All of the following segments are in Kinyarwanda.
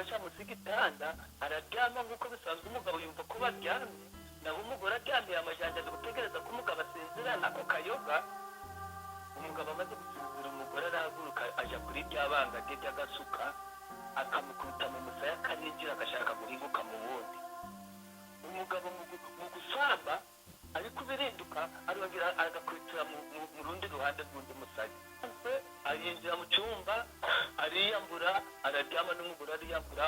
agasha musigitanda araryama nk'uko bisanzwe umugabo yumva ko baryamye naho umugore aryamye amajanja gutegereza ko umugabo asinzirana ako kayoga umugabo amaze gusinzira umugore arahaguruka aja kuri rya banga rye ry'agasuka akamukubita mu musaya akaninjira agashaka guhinguka mu wundi umugabo mu gusamba ariko birinduka arongera agakubitira mu rundi ruhande rw'undi musaya ayinjira mu cyumba ariyambura araryama n'umugore ariyambura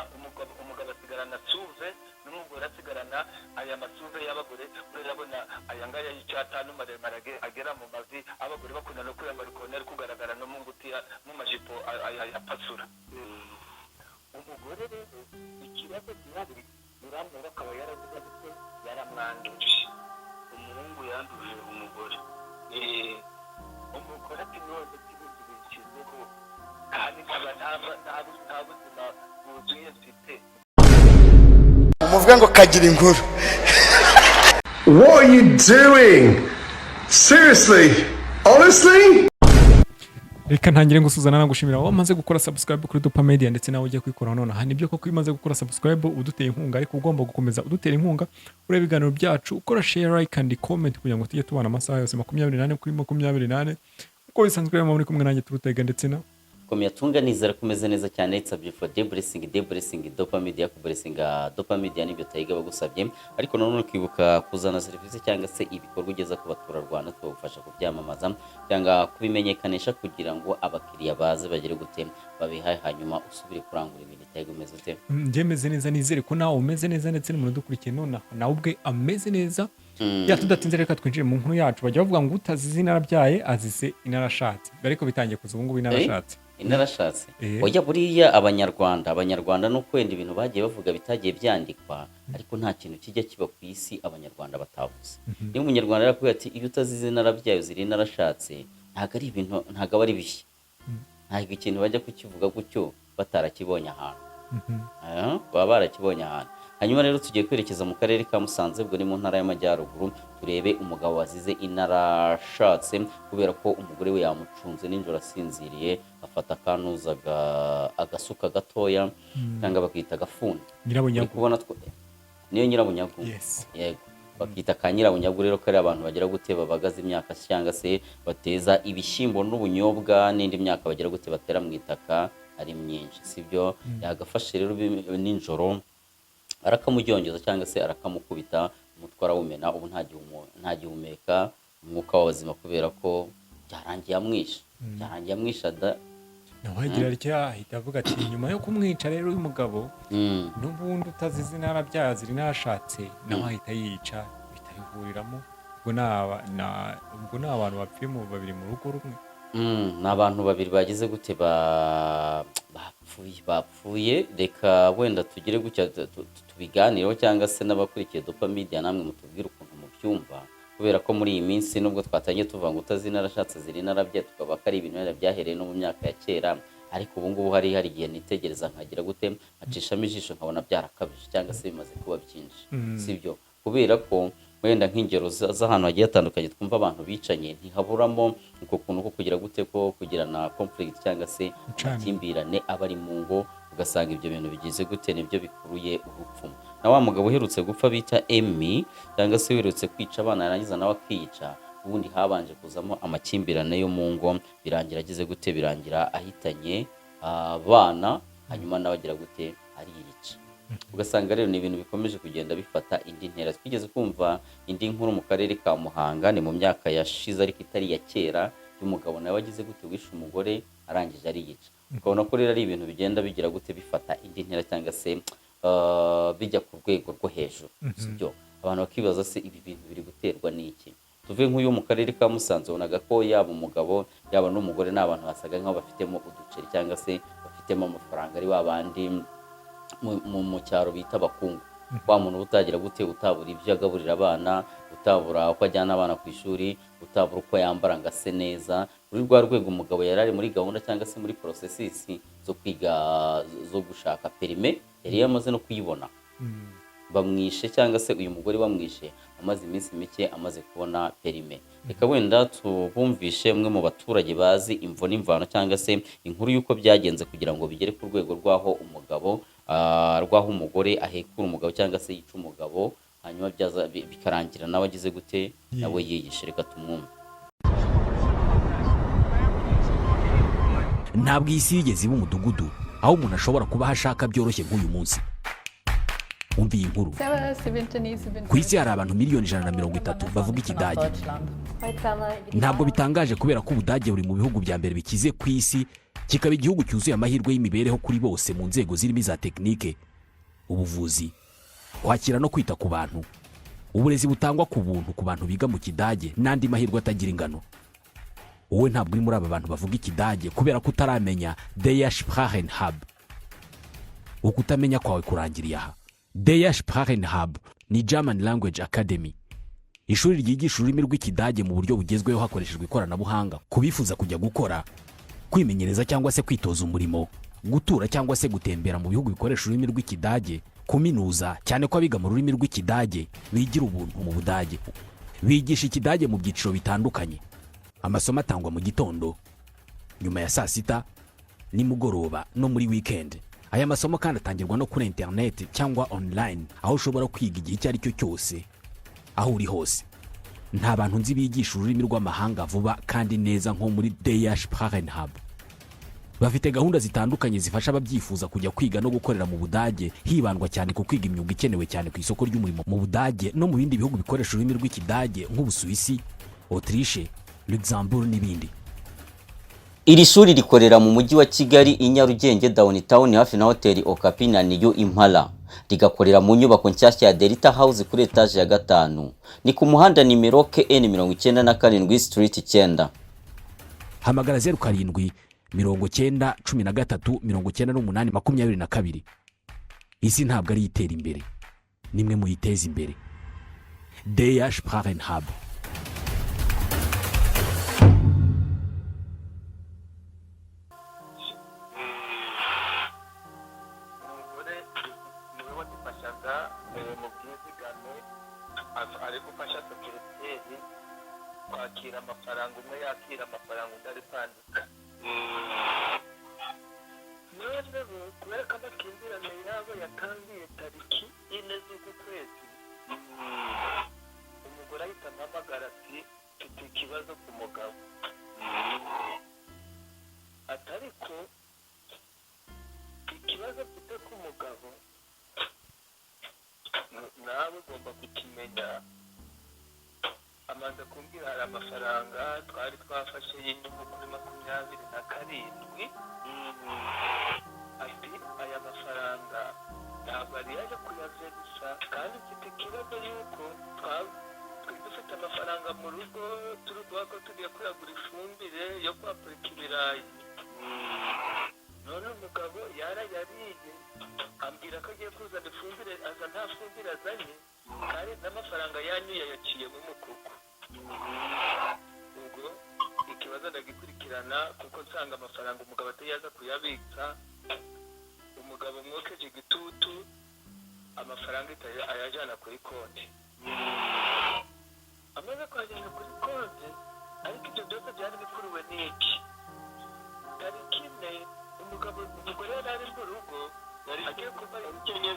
umugabo asigarana suve n'umugore asigarana aya masuve y'abagore urabona aya ngaya y'icyatanu maremare agera mu mavi abagore bakunda no kwiyambara ukuntu ari kugaragara no mu ngutiya mu majipo apasura umugore rero ikibazo gihari uramura akaba yaravuga ko yaramwanduje umuhungu yanduje umugore umugore ati none kibikizeho kandi nkaba nta buzima buzuye mfite umuvuga ngo kagira inkuru. What are you doing? Seriously? Honestly? Reka ntangire ngusuzana nagushimira aho wamaze gukora subscribe kuri Dupa Media ndetse nawe ugiye kwikora none aha nibyo koko imaze gukora subscribe uduteye inkunga ariko ugomba gukomeza udutera inkunga ureba ibiganiro byacu ukora share like and comment kugira ngo tujye tubana amasaha yose 28 kuri 28 uko bisanzwe muri kumwe nanjye turutega ndetse na komya tunga nizera kumeze neza cyane itsabye for the blessing Dupa Media ku blessing Dupa Media nibyo tayiga bagusabye ariko nanone kwibuka kuzana serivisi cyangwa se ibikorwa ugeza ku baturarwanda twagufasha kubyamamaza cyangwa kubimenyekanisha kugira ngo abakiriya baze bagire gute babihaye hanyuma usubire kurangura ibintu tayiga umeze ute ndemeze neza nizere ko nawe umeze neza ndetse n'umuntu dukurikiye none nawe ubwe ameze neza ya tudatinze reka twinjire mu nkuru yacu bajya bavuga ngo utazize inarabyaye azize inarashatse ariko bitangiye kuza ubu ngubu inarashatse inarashatse oya buriya abanyarwanda no kwenda ibintu bagiye bavuga bitagiye byandikwa ariko nta kintu kijya kiba ku isi abanyarwanda batavuze niyo umunyarwanda yarakubwiye ati iyo utazize inarabyaye ziri inarashatse ntago ari ibintu ntago ari bishya ntago ikintu bajya kukivuga gutyo batarakibonye ahantu baba barakibonye ahantu hanyuma rero tugiye kwerekeza mu karere ka Musanze bwo ni mu ntara y'Amajyaruguru turebe umugabo wazize inarashatse kubera ko umugore we yamucunze ninjoro asinziriye afata kanuzaga agasuka gatoya cyangwa bakita gafuni nyirabunyagu kubona niyo nyirabunyagu yego bakita ka nyirabunyagu rero kare abantu bagira gute babagaza imyaka cyangwa se bateza ibishyimbo n'ubunyobwa n'indi myaka bagira gute batera mu itaka ari myinshi sibyo yagafashe rero ninjoro arakamujyongeza cyangwa se arakamukubita umutwara w'umena ubu nta gihumeka umwuka w'abazima kubera ko byarangiye amwisha da nawagira rya ahita avuga ati nyuma yo kumwica rero uyu mugabo n'ubundi utazize inarabyaye ziri narashatse nawe ahita yica bitayihuriramo ubwo ni abantu bapfuye mu babiri mu rugo rumwe ni abantu babiri bagize gute bapfuye reka wenda tugire gutya tubiganireho cyangwa se n'abakurikiye Dupa Media namwe mutubwire ukuntu mubyumva kubera ko muri iyi minsi nubwo twatangiye tuvuga ngo utazi narashatse ziri narabyaye tukaba ari ibintu byahereye no mu myaka ya kera ariko ubu ngubu hari igihe nitegereza nkagira gute acishamo ijisho nkabona byarakabije cyangwa se bimaze kuba byinshi sibyo kubera ko wenda nk'ingero z'ahantu hagiye hatandukanye twumva abantu bicanye ntihaburamo uko kuntu ko kugira gute ko kugirana conflict cyangwa se amakimbirane aba ari mu ngo ugasanga ibyo bintu bigize gute nibyo bikuruye urupfu na wa mugabo uherutse gupfa bita Emmy cyangwa se uherutse kwica abana yarangiza nawe akiyica ubundi habanje kuzamo amakimbirane yo mu ngo birangira agize gute birangira ahitanye abana hanyuma nawe agira gute ariyica ugasanga rero ni ibintu bikomeje kugenda bifata indi ntera twigeze kumva indi nkuru mu karere ka Muhanga ni mu myaka yashize ariko itari ya kera y'umugabo nawe wagize gute wishe umugore arangije ariyica ukabona ko rero ari ibintu bigenda bigira gute bifata indi ntera cyangwa se bijya ku rwego rwo hejuru sibyo abantu bakibaza se ibi bintu biri guterwa n'iki tuve nk'uyu mu karere ka Musanze ubonaga ko yaba umugabo yaba n'umugore n'abantu basaga nk'aho bafitemo uduceri cyangwa se bafitemo amafaranga ari babandi mu cyaro bita abakungu wa muntu utagira gute utabura ibyo agaburira abana utabura uko ajyana abana ku ishuri utabura uko yambara ngo ase neza muri rwa rwego umugabo yari ari muri gahunda cyangwa se muri processes zo kwiga zo gushaka perime yari yamaze no kuyibona bamwishe cyangwa se uyu mugore bamwishe amaze iminsi mike amaze kubona perime reka wenda tubumvishe umwe mu baturage bazi imvo n'imvano cyangwa se inkuru y'uko byagenze kugira ngo bigere ku rwego rwaho umugabo rwaho umugore ahekura umugabo cyangwa se yica umugabo hanyuma bikarangira nawe agize gute nawe yigisha. Reka tumwumve. ntabwo iyi si yigeze iba umudugudu aho umuntu ashobora kuba ashaka byoroshye nk'uyu munsi. Umva iyi nkuru. Ku isi hari abantu miliyoni 130 bavuga ikidage. Ntabwo bitangaje kubera ko Ubudage buri mu bihugu bya mbere bikize ku isi, kikaba igihugu cyuzuye amahirwe y'imibereho kuri bose mu nzego zirimo za tekinike, ubuvuzi, kwakira no kwita ku bantu, uburezi butangwa ku buntu ku bantu biga mu Kidage n'andi mahirwe atagira ingano. Wowe ntabwo uri muri aba bantu bavuga ikidage kubera ko utaramenya Der Sprachenhub. Ukutamenya kwawe kurangiriye aha. Der Sprachenhub ni German Language Academy, ishuri ryigisha ururimi rw'ikidage mu buryo bugezweho hakoreshejwe ikoranabuhanga. Kubifuza kujya gukora, kwimenyereza cyangwa se kwitoza umurimo, gutura cyangwa se gutembera mu bihugu bikoresha ururimi rw'ikidage, kuminuza, cyane ko abiga mu rurimi rw'ikidage bigira ubuntu mu Budage. Bigisha ikidage mu byiciro bitandukanye. Amasomo atangwa mu gitondo, nyuma ya saa sita, nimugoroba no muri weekend. Aya masomo kandi atangirwa no kuri internet cyangwa online, aho ushobora kwiga igihe icyo ari cyo cyose aho uri hose. Nta bantu nzi bigisha ururimi rw'amahanga vuba kandi neza nko muri Der Sprachenhub. Bafite gahunda zitandukanye zifasha ababyifuza kujya kwiga no gukorera mu Budage, hibandwa cyane ku kwiga imyuga ikenewe cyane ku isoko ry'umurimo mu Budage no mu bindi bihugu bikoresha ururimi rw'ikidage nk'Ubusuwisi, Autriche, Luxembourg n'ibindi. Iri shuri rikorera mu mujyi wa Kigali i Nyarugenge downtown hafi na hoteli Okapi na New Impala. Rigakorera mu nyubako nshyashya ya Delta House kuri etage ya 5. Ni ku muhanda nimero KN 97 Street 9. Hamagara 07 90 13 98 22. Isi ntabwo ari itera imbere, nimwe mu yiteza imbere. Der Sprachenhub. ari gufasha sekreteri kwakira amafaranga, umwe yakira amafaranga undi ari kwandika. Noneho kubera ko amakimbirane yabo yatangiye tariki 4 z'uku kwezi, umugore ahita ampamagara ati mfite ikibazo ku mugabo. Atariko ikibazo mfite ku mugabo nawe ugomba kukimenya. Amaze kumbwira hari amafaranga twari twafashe y'inyungu kuri 27. Ati aya mafaranga ntabwo ari yaje kuyaverisa, kandi mfite ikibazo yuko twari dufite amafaranga mu rugo turi guhako tugiye kuyagura ifumbire yo kwapurika ibirayi. None umugabo yarayariye ambwira ko agiye kuzana ifumbire, aza nta fumbire azanye kandi n'amafaranga yanyu yayaciye mu mukuku. Ubwo ikibazo ndagikurikirana kuko nsanga amafaranga umugabo atayaza kuyabitsa. Umugabo mwokeje igitutu, amafaranga ayajyana kuri konti. Amaze kuyajyana kuri konti, ariko ibyo byose byari bikuruwe n'iki? Tariki 4 umugore yari ari mu rugo, yari agiye kumva ibikenyeye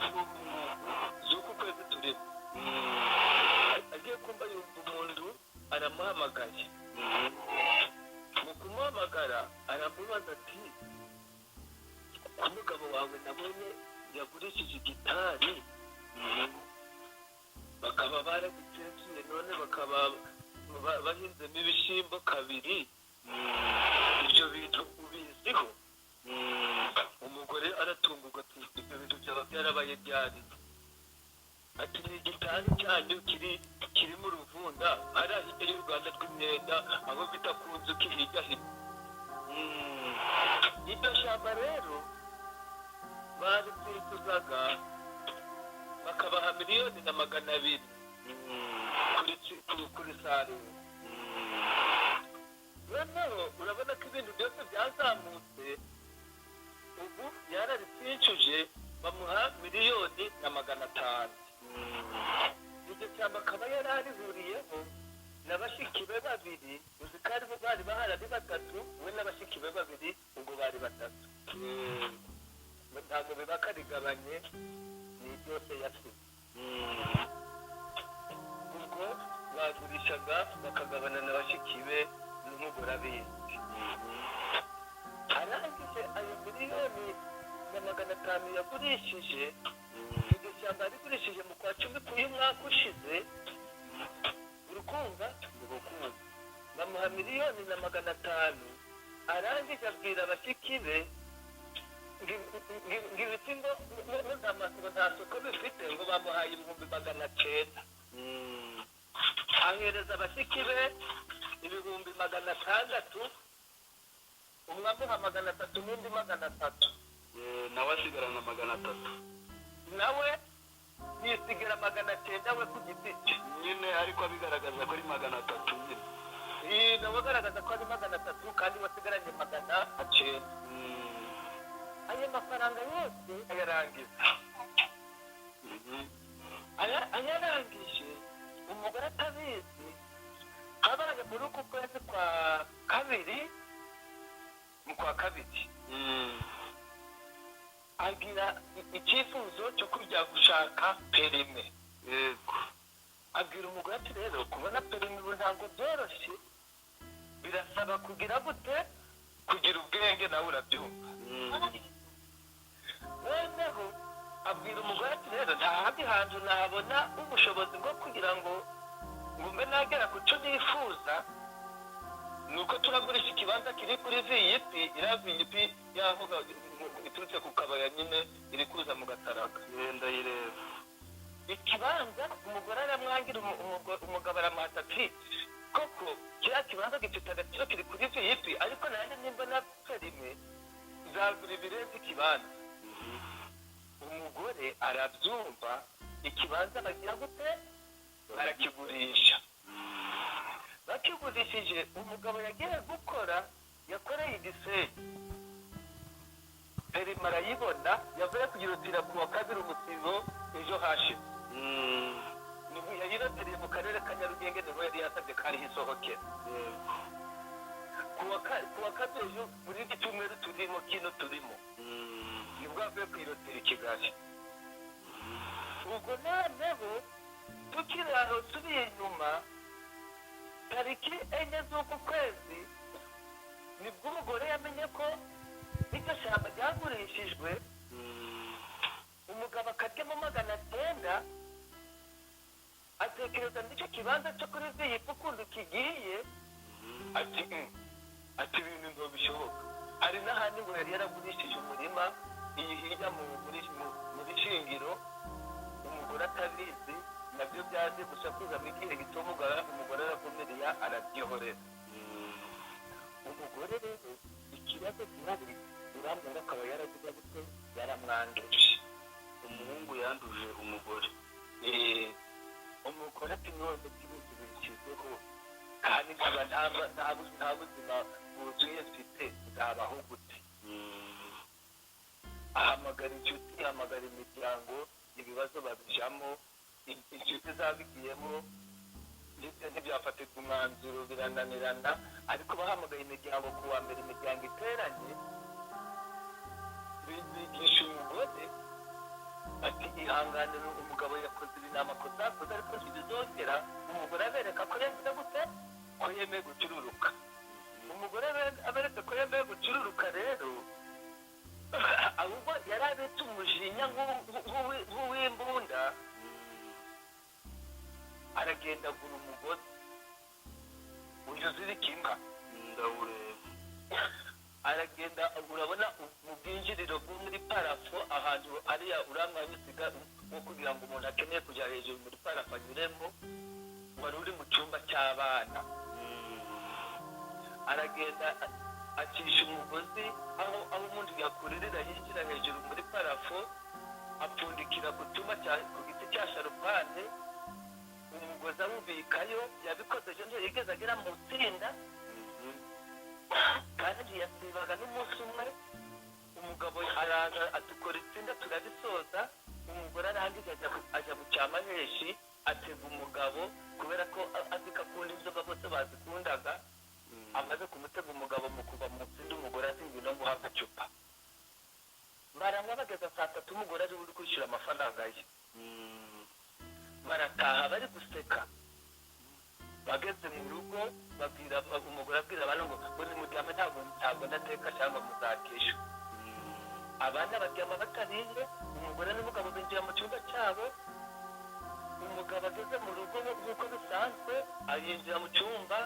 z'uku kwezi turimo. Agiye kumva yumva umuntu aramuhamagaye. Mu kumuhamagara aramubaza ati umugabo wawe nabonye yagurishije gitari, bakaba baragutsindiye none bakaba bahinzemo ibishyimbo kabiri. Ibyo bintu ubiziho? Umugore aratungurwa ati ibyo bintu byaba byarabaye byari. Ati ni igitari cyanyu kiri mu Ruvunda hariya hirya y'u Rwanda rw'imyenda aho bita ku nzuki hirya hino. Iryo shyamba rero baritsituzaga bakabaha 1,200,000 kuri sarura. Noneho urabona ko ibintu byose byazamutse, ubu yararitsinduje bamuha 1,500,000. Iryo cyamba akaba yararihuriyeho n'abashiki be 2, uzi ko aribo bari bahari ari 3, we n'abashiki be 2 ubwo bari 3. ntabwo biba karigabanye ni byose yasize ubwo bagurishaga bakagabana na bashiki be n'umugore abizi arangije ayo miliyoni na 500 yagurishije iryo shyamba yarigurishije mu kwa 10 k'uyu mwaka ushize urukumva bamuha miliyoni na 500 arangije abwira bashiki be ngibiti ngo nta soko bifite ngo bamuhaye 900 ahereza bashiki be 600 umwe amuha 300 n'undi 300 nawe asigarana 300 nawe yisigira 900 we ku giti cye nyine ariko abigaragaza ko ari 300 nyine nawe agaragaza ko ari 300 kandi wasigaranye 900 ayo mafaranga yose ayarangiza ayarangije umugore atabizi abaye muri uku kwezi kwa kabiri mu kwa kabiri agira icyifuzo cyo kujya gushaka perime yego abwira umugore ati rero kubona perime ubu ntabwo byoroshye birasaba kugira gute kugira ubwenge nawe urabyumva noneho abwira umugore ati rero nta handi hantu nahabona ubushobozi bwo kugira ngo mbe nagera ku cyo nifuza nuko turagurisha ikibanza kiri kuri viyiti iriya viyiti yaho iturutse ku kabaya nyine iri kuza mu gataraga yenda yireba ikibanza umugore aramwangira umugabo aramuhata ati koko kiriya kibanza gifite agaciro kiri kuri viyiti ariko nanjye nimba na perime nzagura ibirenze ikibanza umugore arabyumva ikibanza bagira gute barakigurisha bakigurishije umugabo yagiye gukora yakoreye igisenyi perime arayibona yavuye kugirotira ku wa kabiri umusibo ejo hashize yayirotereye mu karere ka Nyarugenge niho yari yasabye ko ariho isohokera ku wa kabiri ejo muri iki cyumweru turimo kino turimo nibwo avuye kwirotera i Kigali ubwo noneho tukiri aho turi inyuma tariki 4 z'uku kwezi nibwo umugore yamenye ko iryo shyamba ryagurishijwe umugabo akaryamo 900 atekereza n'icyo kibanza cyo kuri viyipu ukundi kigiye ati ibintu ngo bishoboka hari n'ahandi ngo yari yaragurishije umurima iyi hirya muri shingiro umugore atabizi nabyo byaje gusa kuzamo igihe gito umugore aravumirira arabyihorera umugore rero ikibazo gihari urambura akaba yaragize gute yaramwanduje umuhungu yanduje umugore umugore ati none ikibazo bishyizeho kandi nkaba nta buzima bwuzuye mfite nzabaho gute ahamagara inshuti ahamagara imiryango ibibazo babijamo inshuti zabigiyemo ndetse ntibyafatirwa umwanzuro birananirana ariko bahamagaye imiryango ku wa mbere imiryango iteranye bigisha umugore ati ihanganira umugabo yakoze ibinama ko zakoze ariko ntibizongera umugore abereka ko yagize gute ko yemeye gucururuka umugore aberetse ko yemeye gucururuka rero ahubwo yari abitse umujinya nk'uw'imbunda aragenda agura umugozi uyuzirika inka ndawureba aragenda urabona mu bwinjiriro bwo muri parafo ahantu ariya uramwanya usiga nko kugira ngo umuntu akeneye kujya hejuru muri parafo anyuremo wari uri mu cyumba cy'abana aragenda acisha umugozi aho umuntu yakuririra yinjira hejuru muri parafo apfundikira ku cyuma ku giti cya sharupande umugozi awubikayo yabikoze ejo yigeze agera mu tsinda kandi yasibaga n'umunsi umwe umugabo araza atukora itsinda turabisoza umugore arangije ajya mu cyamaheshi atega umugabo kubera ko azi ko akunda inzoga bose bazikundaga amaze kumutega umugabo mu kuva mu tsinda umugore azingiye no guha agacupa baranywa bageza saa tatu umugore ari uri kwishyura amafaranga ye barataha bari guseka bageze mu rugo babwira umugore abwira abantu ngo muri muryame ntabwo ndateka cyangwa muzakesha abana baryama batariye umugore n'umugabo binjira mu cyumba cyabo umugabo ageze mu rugo nk'uko bisanzwe yinjira mu cyumba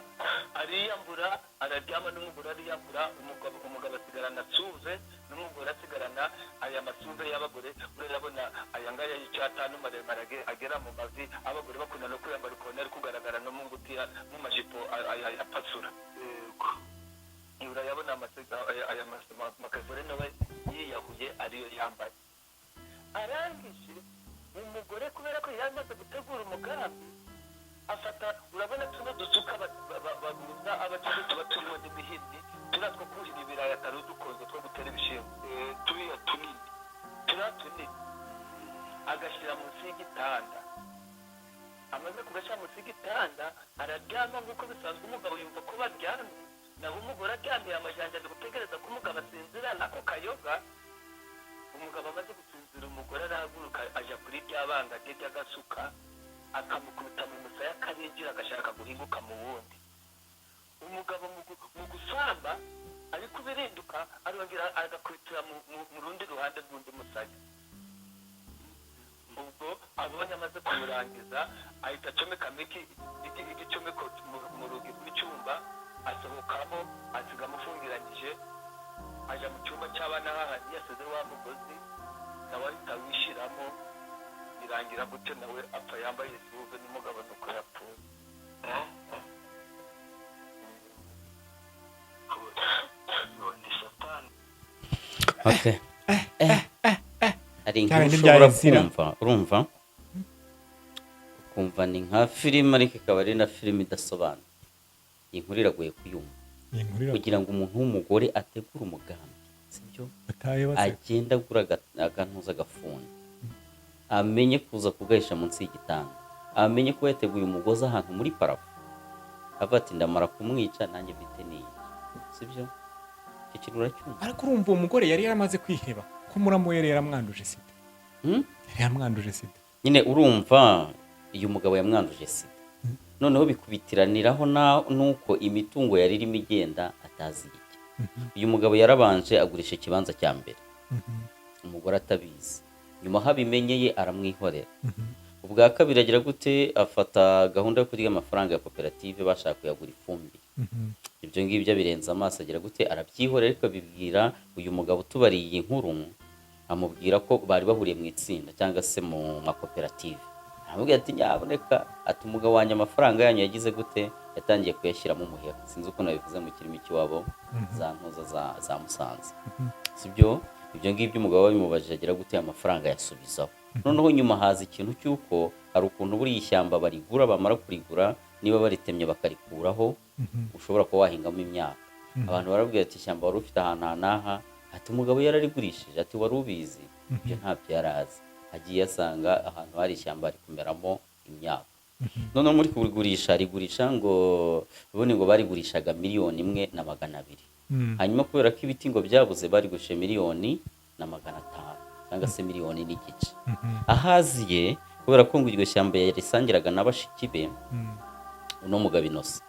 ariyambura araryama n'umugore ariyambura umugabo asigarana asuze n'umugore asigarana aya masuze y'abagore urabona aya ngaya y'icyatanu maremare agera mu mavi abagore bakunda no kwiyambara ukabona ari kugaragara no mu ngutiya mu majipo aya pasura urayabona aya makavure nawe yiyahuye ariyo yambaye arangije umugore kubera ko yamaze gutegura umugambi afata urabona tuno dusuka baguza abacuruzi tuba turimo n'imihini turatwo kuhira ibirayi atari udukonzo two gutera ibishimbo turiya tunini agashyira munsi y'igitanda amaze kugashyira munsi y'igitanda araryama nk'uko bisanzwe umugabo yumva ko baryamye naho umugore aryamiye amajanja ari gutegereza ko umugabo asinzira nako kayoga umugabo amaze gusinzira umugore arahaguruka ajya kuri rya banga rye ry'agasuka akamukubita mu musaya akarinjira agashaka guhinguka mu wundi umugabo mu gusamba ari kubirinduka arongera agakubitira mu rundi ruhande rw'undi musaya ubwo abonye amaze kumurangiza ahita acomekamo igicomeko mu rugi rw'icyumba asohokamo asiga amufungiranyije ajya mu cyumba cy'abana hahandi yasize wa mugozi nawe ahita wishyiramo birangira gute nawe apfa yambaye isuve n'umugabo nuko yapfuye ni satani okay hari inkuru ushobora kumva urumva ukumva ni nka filime ariko ikaba ari na filime idasobanura iyi nkuru iragoye kuyumva kugira ngo umuntu w'umugore ategure umugambi sibyo agenda agura akantuza agafuni amenye kuza kugahisha munsi y'igitanda amenye ko yateguye umugozi ahantu muri parafo ava ati ndamara kumwica nanjye mfite n'iyi sibyo icyo kintu uracyumva ariko urumva uwo mugore yari yaramaze kwiheba ko muramu yari yaramwanduje sida yari yaramwanduje sida nyine urumva iyo umugabo yamwanduje sida noneho bikubitiraniraho nuko imitungo yari irimo igenda atazi iki uyu mugabo yarabanje agurisha ikibanza cya mbere umugore atabizi nyuma habimenyeye aramwihorera ubwa kabiri agira gute afata gahunda yo kurya amafaranga ya koperative bashaka kuyagura ifumbire ibyo ngibyo birenze amaso agira gute arabyihorera ariko abibwira uyu mugabo tubariye iyi nkuru amubwira ko bari bahuriye mu itsinda cyangwa se mu makoperative aramubwira ati nyaboneka ati umugabo wanjye amafaranga yanyu yagize gute yatangiye kuyashyiramo umuheha sinzi uko nabivuze mu kirimi cy'iwabo za ntuza za Musanze sibyo ibyo ngibyo umugabo bimubajije agira gute amafaranga yasubizaho noneho nyuma haza ikintu cy'uko hari ukuntu buri ishyamba barigura bamara kurigura niba baritemye bakarikuraho ushobora kuba wahingamo imyaka abantu barabwira ati ishyamba wari ufite ahantu n'aha ati umugabo yararigurishije ati wari ubizi ibyo ntabyo yari azi agiye asanga ahantu hari ishyamba ari kumeramo imyaka noneho muri kurigurisha ngo ubundi ngo barigurishaga 1,200,000 hanyuma kubera ko ibiti ngo byabuze barigurishe 1,500,000 cyangwa se 1,000,000 ahaziye kubera ko ngo iryo shyamba yarisangiraga n'abashiki be uno mugabo Innocent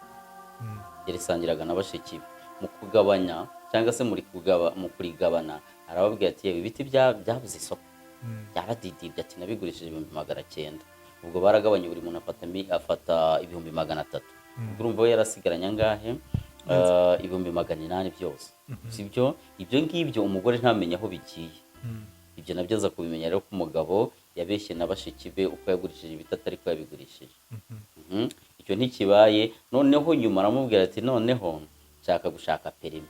yarisangiraga n'abashiki be mu kugabanya cyangwa se mu kurigabana arababwira ati yewe ibiti byabuze isoko byaradidibye ati nabigurishije 900,000 ubwo baragabanye buri muntu afata 300,000 urumva yarasigaranye angahe 800,000 byose sibyo ibyo ngibyo umugore ntamenye aho bigiye ibyo nabyo aza kubimenya rero ko umugabo yabeshye n'abashiki be uko yagurishije ibiti atari ko yabigurishije icyo ntikibaye noneho nyuma aramubwira ati noneho nshaka gushaka perime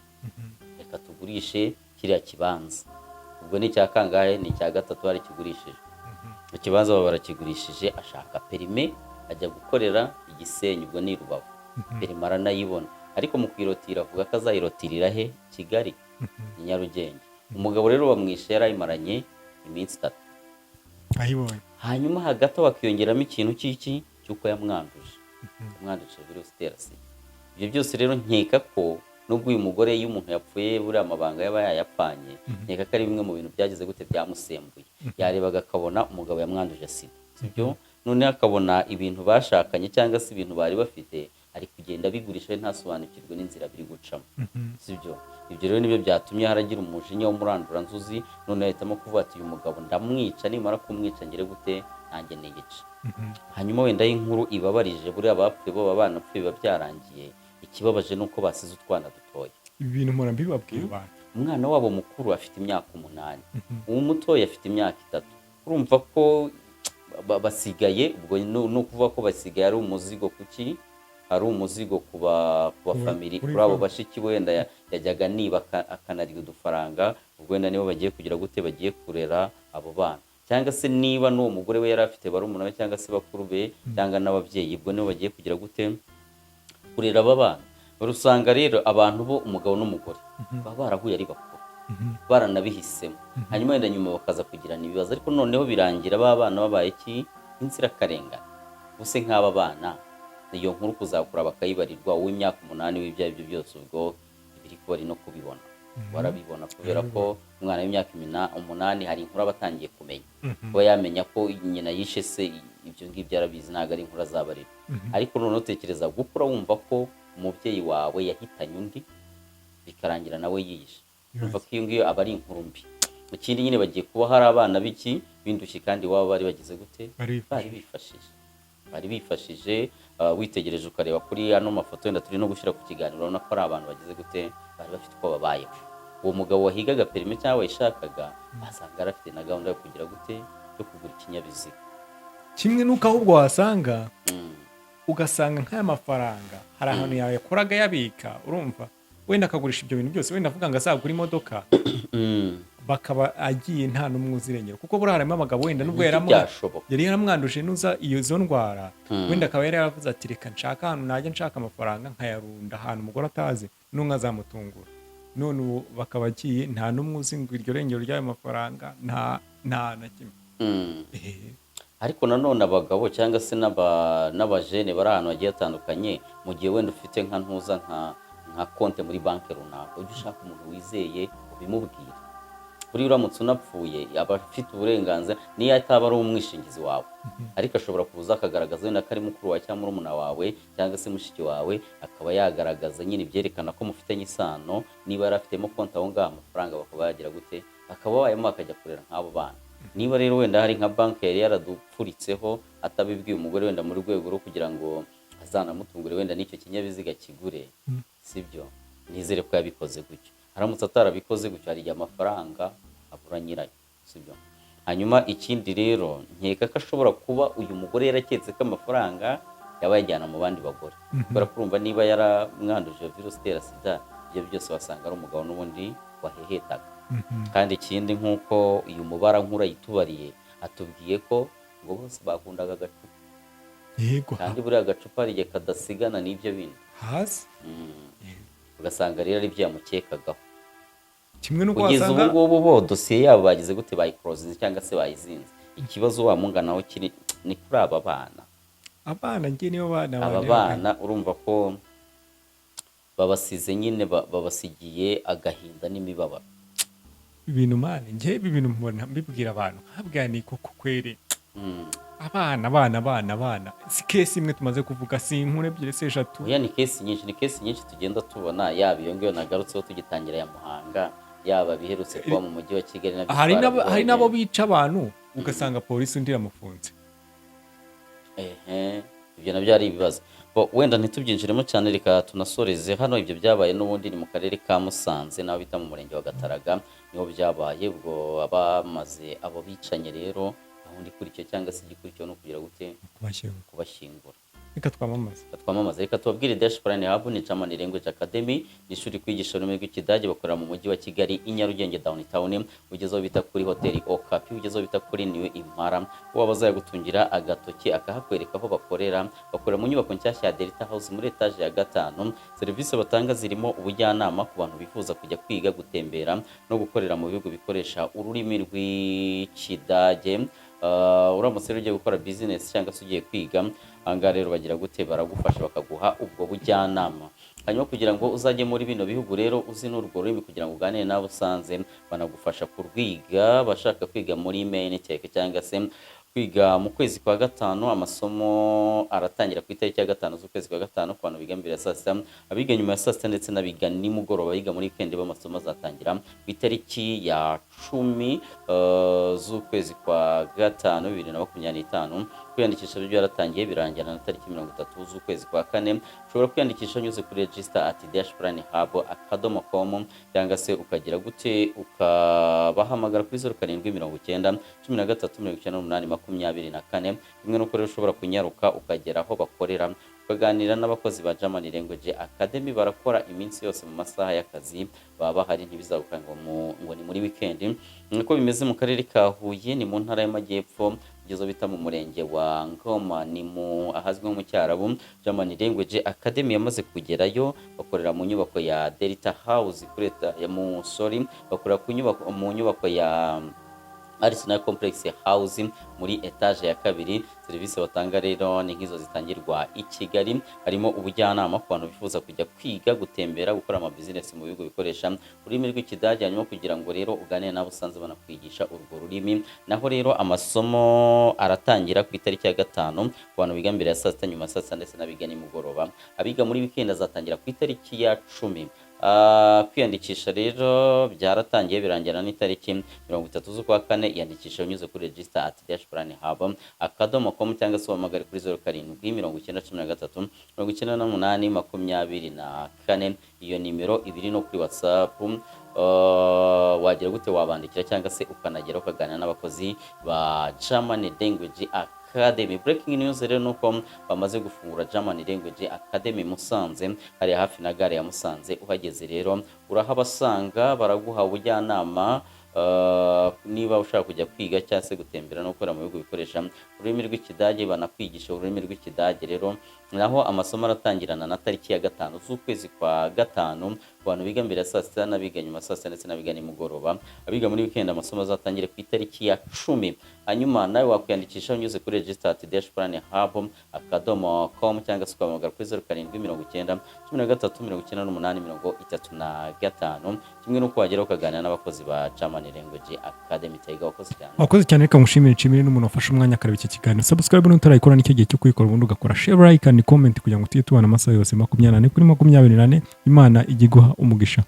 reka tugurishe kiriya kibanza ubwo ni icya kangahe ni icya gatatu hari kigurishije ikibanza baba barakigurishije ashaka perime ajya gukorera Igisenyi ubwo ni Rubavu perime aranayibona ariko mu kwirotira avuga ko azayirotirira he Kigali ni Nyarugenge umugabo rero bamwishe yarayimaranye iminsi 3 ayibonye hanyuma hagati bakiyongeramo ikintu cy'uko yamwanduje virusi itera sida ibyo byose rero nkeka ko nubwo uyu mugore iyo umuntu yapfuye buriya amabanga yaba yayapfanye nkeka ko ari bimwe mu bintu byagize gute byamusembuye yarebaga akabona umugabo yamwanduje sida sibyo noneho akabona ibintu bashakanye cyangwa se ibintu bari bafite ari kugenda bigurisha ntasobanukirwe n'inzira biri gucamo sibyo ibyo rero nibyo byatumye haragira umujinya w'umuranduranzuzi none ahitamo kuvuga ati uyu mugabo ndamwica nimara kumwica ngire gute nanjye niyica hanyuma wenda y'inkuru ibabarije buriya abapfuye bo banapfuye biba byarangiye ikibabaje nuko basize utwana dutoya ibi bintu mpora mbibabwira abantu umwana wabo mukuru afite imyaka 8 uwo mutoya afite imyaka 3 urumva ko basigaye ubwo no kuvuga ko basigaye ari umuzigo kuki ari umuzigo kuba family kuri abo bashiki wenda yajyaga niba akanariga udufaranga ubwo wenda nibo bagiye kugira gute bagiye kurera abo bana cyangwa se niba n'uwo mugore we yari afite barumuna we cyangwa se bakuru be cyangwa n'ababyeyi ubwo nibo bagiye kugira gute kurera aba bana urusanga rero abantu bo umugabo n'umugore baba barahuye ari bakuru baranabihisemo hanyuma wenda nyuma bakaza kugirana ibibazo ariko noneho birangira ba bana babaye iki inzirakarengane buse nk'aba bana iyo nkuru kuzakura bakayibarirwa uw'imyaka 8 w'ibyo aribyo byose ubwo biri ko bari no kubibona warabibona kubera ko umwana w'imyaka 8 hari inkuru abatangiye kumenya kuba yamenya ko nyina yishe se ibyo ngibyo arabizi ntago ari inkuru azabarira ariko noneho utekereza gukura wumva ko umubyeyi wawe yahitanye undi bikarangira nawe yiyishe umva ko iyo ngiyo aba ari inkuru mbi ikindi nyine bagiye kuba hari abana biki bindushye kandi waba bari bagize gute bari bifashije witegereje ukareba kuri ano mafoto wenda turi no gushyira ku kiganiro urabona ko ari abantu bagize gute bari bafite uko babayeho uwo mugabo wahigaga perime cyangwa yashakaga asanga arafite na gahunda yo kugira gute yo kugura ikinyabiziga kimwe nuko ahubwo wasanga ugasanga nk'aya mafaranga hari ahantu yakoraga yabika urumva wenda akagurisha ibyo bintu byose wenda avuga ngo azagura imodoka bakaba agiye nta n'umwe uzirengera kuko buriya harimo abagabo wenda nubwo yari yaramwanduje nuza izo ndwara wenda akaba yari yaravuze ati reka nshaka ahantu najya nshaka amafaranga nkayarunda ahantu umugore atazi n'umwe azamutungura none ubu bakaba agiye nta n'umwe uzi ngo iryo rengero ry'ayo mafaranga nta na kimwe ariko nanone abagabo cyangwa se n'abajene bari ahantu bagiye batandukanye mu gihe wenda ufite nka ntuza nka konti muri banki runaka ujye ushaka umuntu wizeye ubimubwira buri uramutse unapfuye aba afite uburenganzira niyo ataba ari umwishingizi wawe ariko ashobora kuza akagaragaza wenda ko ari mukuru wawe cyangwa murumuna wawe cyangwa se mushiki wawe akaba yagaragaza nyine ibyerekana ko mufitanye isano niba yari afitemo konti aho ngaho amafaranga bakaba yagira gute akaba wayemo akajya kurera nk'abo bana niba rero wenda hari nka banki yari yaradupfuritseho atabibwiye umugore wenda muri rwego rwo kugira ngo azanamutungure wenda n'icyo kinyabiziga kigure sibyo nizere ko yabikoze gutyo haramutse atarabikoze gutyo hari igihe amafaranga abura nyirayo sibyo hanyuma ikindi rero nkeka ko ashobora kuba uyu mugore yaraketse ko amafaranga yaba yajyana mu bandi bagore kubera kurumva niba yaramwanduje virusi itera sida ibyo byose wasanga ari umugabo n'ubundi wahehetaga kandi ikindi nk'uko uyu mubara nkura yitubariye atubwiye ko ngo bose bakundaga agacupa yego kandi buriya agacupa hari igihe kadasigana n'ibyo bindi hasi ugasanga rero ari byo yamukekagaho kimwe nuko kugeza ubu wasanga ngubu bo dosiye yabo bagize gute bayikorozinze cyangwa se bayizinze ikibazo wamunganaho kiri ni kuri aba bana abana njye niyo bana aba bana urumva ko babasize nyine babasigiye agahinda n'imibabaro ibintu mane njye ibi bintu mbona mbibwira abantu habwa ni koko kwere abana si kesi imwe tumaze kuvuga si inkuru ebyiri se eshatu oya ni kesi nyinshi tugenda tubona yaba iyo ngiyo nagarutseho tugitangira ya Muhanga yaba biherutse kuba mu mujyi wa Kigali na hari nabo bica abantu ugasanga polisi undi iramufunze ibyo nabyo ari ibibazo wenda ntitubyinjiremo cyane reka tunasoreze hano ibyo byabaye n'ubundi ni mu karere ka Musanze naho bita mu murenge wa Gataraga niho byabaye ubwo abamaze abo bicanye rero gahunda ikurikiye cyangwa se igikurikiyeho no kugira gute kubashyingura reka twamamaze reka tubabwire Dash Plan Hub ni German Language Academy ni ishuri kwigisha ururimi rw'Ikidage bakorera mu mujyi wa Kigali i Nyarugenge downtown ugezeho bita kuri hoteli Okapi ugezeho bita kuri New Impala uwo bazagutungira agatoki akahakwereka aho bakorera mu nyubako nshyashya ya Delta House muri etage ya 5 serivisi batanga zirimo ubujyanama ku bantu bifuza kujya kwiga gutembera no gukorera mu bihugu bikoresha ururimi rw'Ikidage uramutse rero ugiye gukora business cyangwa se ugiye kwiga, ahangaha rero bagira gute, baragufasha bakaguha ubwo bujyanama. Hanyuma kugira ngo uzajye muri bino bihugu rero uzi n'urwo rurimi, kugira ngo uganire n'abo usanze, banagufasha kurwiga. Bashaka kwiga muri main tech cyangwa se kwiga mu kwezi kwa gatanu, amasomo aratangira ku itariki ya 5 z'ukwezi kwa gatanu ku bantu biga mbere ya saa sita, abiga nyuma ya saa sita ndetse n'abiga nimugoroba, biga muri weekend b'amasomo azatangira ku itariki ya 10 z'ukwezi kwa gatanu 2025. Kwiyandikisha byo byaratangiye, birangira na tariki 30 z'ukwezi kwa kane. Ushobora kwiyandikisha unyuze kuri register@dashplanhub.com cyangwa se ukagira gute, ukabahamagara kuri 0790 13 imwe nuko rero ushobora kunyaruka ukagera aho bakorera, ukaganira n'abakozi ba German Language Academy. Barakora iminsi yose mu masaha y'akazi, baba bahari, ntibizagukanga ngo ni muri weekend. Niko bimeze mu karere ka Huye, ni mu ntara y'Amajyepfo, igezo bita mu murenge wa Ngoma, ni mu ahazwi nko mu Cyarabu. German Language Academy yamaze kugerayo, bakorera mu nyubako ya Delta House bakorera mu nyubako ya Arsenal Complex Housing muri etage ya 2. Serivisi batanga rero ni nk'izo zitangirwa i Kigali, harimo ubujyanama ku bantu bifuza kujya kwiga, gutembera, gukora ama business mu bihugu bikoresha ururimi rw'Ikidage, hanyuma kugira ngo rero uganire nabo usanze banakwigisha urwo rurimi. Naho rero amasomo aratangira ku itariki ya 5 ku bantu biga mbere ya saa sita, nyuma ya saa sita ndetse n'abiga nimugoroba. Abiga muri weekend azatangira ku itariki ya 10. Kwiyandikisha rero byaratangiye, birangira n'itariki 30 z'ukwa kane. Iyandikisha unyuze kuri register@dashplanhub.com cyangwa se uhamagare kuri 0790 93 iyo nimero ibiri no kuri WhatsApp. Wagira gute, wabandikira cyangwa se ukanagera ukaganira n'abakozi ba German Language Academy. Breaking news rero nuko bamaze gufungura German Language Academy Musanze, hari hafi na gare ya Musanze. Uhageze rero urahabasanga, baraguha ubujyanama. Niba ushaka kujya kwiga cyangwa se gutembera no gukora mu bihugu bikoresha ururimi rw'Ikidage, banakwigisha ururimi rw'Ikidage rero. Naho amasomo aratangirana na tariki ya 5 z'ukwezi kwa gatanu ku bantu biga mbere ya saa sita, n'abiga nyuma ya saa sita ndetse n'abiga nimugoroba. Abiga muri weekend amasomo azatangire ku itariki ya 10. Hanyuma nawe wakwiyandikisha unyuze kuri register@dashplanhub.com cyangwa se ukahamagara kuri 0790 13 kimwe nuko wagera ukaganira n'abakozi ba German Language Academy. Taiga wakoze cyane, reka ngushimire n'umuntu wafashe umwanya akareba iki kiganiro. Subscribe n'utarayikora nicyo gihe cyo kuyikora, ubundi ugakora share, like and comment kugira ngo tujye tubana amasaha yose 24 kuri 24. Imana ijye iguha umugisha.